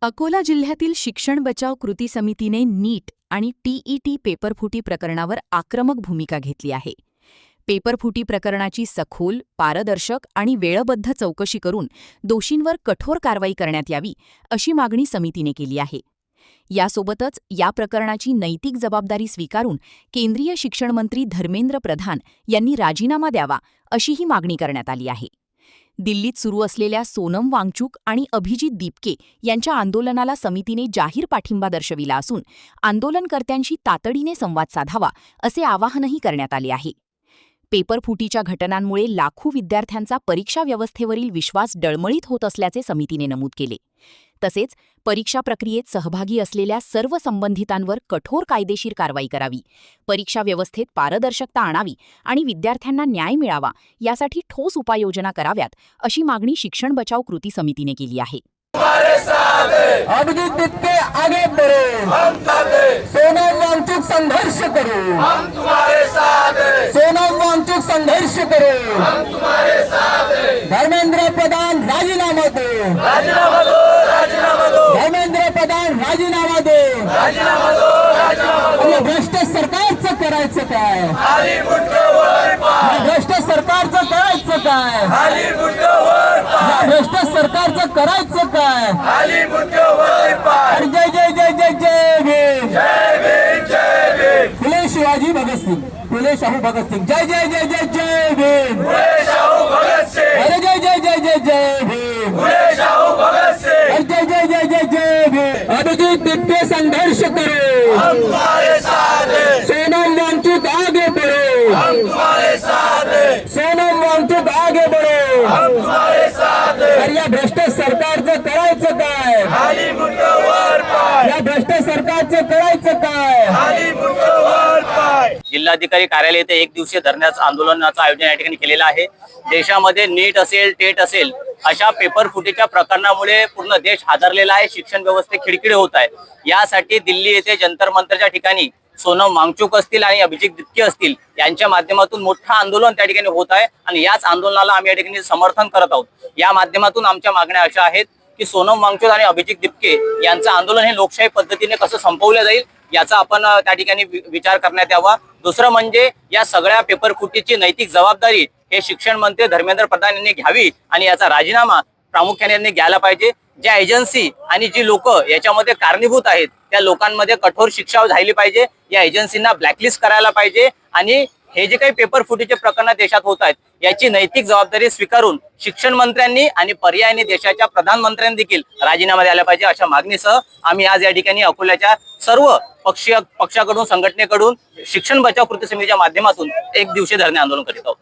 अकोला जिल्ह्यातील शिक्षण बचाव कृती समितीने नीट आणि टीईटी पेपरफुटी प्रकरणावर आक्रमक भूमिका घेतली आहे. पेपरफुटी प्रकरणाची सखोल, पारदर्शक आणि वेळबद्ध चौकशी करून दोषींवर कठोर कारवाई करण्यात यावी, अशी मागणी समितीने केली आहे. यासोबतच या प्रकरणाची नैतिक जबाबदारी स्वीकारून केंद्रीय शिक्षण मंत्री धर्मेंद्र प्रधान यांनी राजीनामा द्यावा, अशीही मागणी करण्यात आली आहे. दिल्लीत सुरू असलेल्या सोनम वांगचुक आणि अभिजित दीपके यांच्या आंदोलनाला समितीने जाहीर पाठिंबा दर्शविला असून आंदोलनकर्त्यांशी तातडीने संवाद साधावा, असे आवाहनही करण्यात आले आहे. पेपरफुटीच्या घटनांमुळे लाखो विद्यार्थ्यांचा परीक्षा व्यवस्थेवरील विश्वास डळमळीत होत असल्याचे समितीने नमूद केले. तसेच परीक्षा प्रक्रियेत सहभागी असलेल्या सर्व संबंधितांवर कठोर कायदेशीर कारवाई करावी, परीक्षा व्यवस्थेत पारदर्शकता आणावी आणि विद्यार्थ्यांना न्याय मिळावा, यासाठी ठोस उपाययोजना कराव्यात, अशी मागणी शिक्षण बचाव कृती समितीने केली आहे. अभिजित दीपके आगे बढ़ो, हम साथ हैं। सोनम वांगचुक संघर्ष करो, हम तुम्हारे साथ हैं। सोनम वांगचुक संघर्ष करो, हम तुम्हारे साथ हैं। धर्मेंद्र प्रधान राजीनामा दो, राजीनामा दो, राजीनामा दो। धर्मेंद्र प्रधान राजीनामा दो, राजीनामा दो, राजीनामा दो। भ्रष्ट सरकारचं करायचं काय? खाली मुंडकं वर पाय। भ्रष्ट सरकारचं करायचं काय? खाली मुंडकं वर पाय। भ्रष्ट सरकारचं करायचं काय? खाली मुंडकं वर पाय। जय जय जय जय जय भीम, जय भीम, जय भीम। फुले शिवाजी भगत सिंग, फुले शाहू भगत सिंग, जय जय जय जय जय भीम। फुले शाहू भगत सिंग, अरे जय जय जय जय जय भीम। फुले शाहू भगत सिंग, अरे जय जय जय जय जय भीम। अभिजित दीपके संघर्ष करो, हम तुम्हारे साथ हैं। सोनम वांगचुक आगे बढ़ो, हम तुम्हारे साथ हैं। सोनम वांगचुक आगे बढ़ो, हम तुम्हारे साथ हैं। अरे या भ्रष्ट सरकारचं करायचं काय? खाली मुंडकं वर पाय। या भ्रष्ट सरकारचं करायचं काय? खाली मुंडकं वर पाय। जिल्हाधिकारी कार्यालय येथे एक दिवसीय धरण्याचं आंदोलनाचं आयोजन या ठिकाणी केलेलं आहे. देशामध्ये नीट असेल, टेट असेल, अशा पेपर फुटीच्या प्रकरणामुळे पूर्ण देश हादरलेला आहे. शिक्षण व्यवस्थेत खिळखिळी होत आहे. यासाठी दिल्ली येथे जंतर मंतरच्या ठिकाणी सोनम वांगचुक असतील आणि अभिजित दीपके असतील यांच्या माध्यमातून मोठं आंदोलन त्या ठिकाणी होत आहे आणि याच आंदोलनाला आम्ही या ठिकाणी समर्थन करत आहोत. या माध्यमातून आमच्या मागण्या अशा आहेत की सोनम वांगचुक आणि अभिजित दीपके यांचं आंदोलन हे लोकशाही पद्धतीने कसं संपवलं जाईल याचा आपण त्या ठिकाणी विचार करण्यात यावा. दुसरं म्हणजे या सगळ्या पेपर फुटीची नैतिक जबाबदारी हे शिक्षण मंत्री धर्मेंद्र प्रधान यांनी घ्यावी आणि याचा राजीनामा प्रामुख्याने यांनी घ्यायला पाहिजे. ज्या एजन्सी आणि जी लोक याच्यामध्ये कारणीभूत आहेत त्या लोकांमध्ये कठोर शिक्षा झाली पाहिजे. या एजन्सींना ब्लॅकलिस्ट करायला पाहिजे आणि हे जे काही पेपर फुटीचे प्रकरण देशात होत आहेत याची नैतिक जबाबदारी स्वीकारून शिक्षण मंत्र्यांनी आणि पर्यायाने देशाच्या प्रधानमंत्र्यांनी देखील राजीनामा द्यायला पाहिजे. अशा मागणीसह आम्ही आज या ठिकाणी अकोल्याच्या सर्व पक्षाकडून, संघटनेकडून शिक्षण बचाव कृती समितीच्या माध्यमातून एक दिवसीय धरणे आंदोलन करीत आहोत.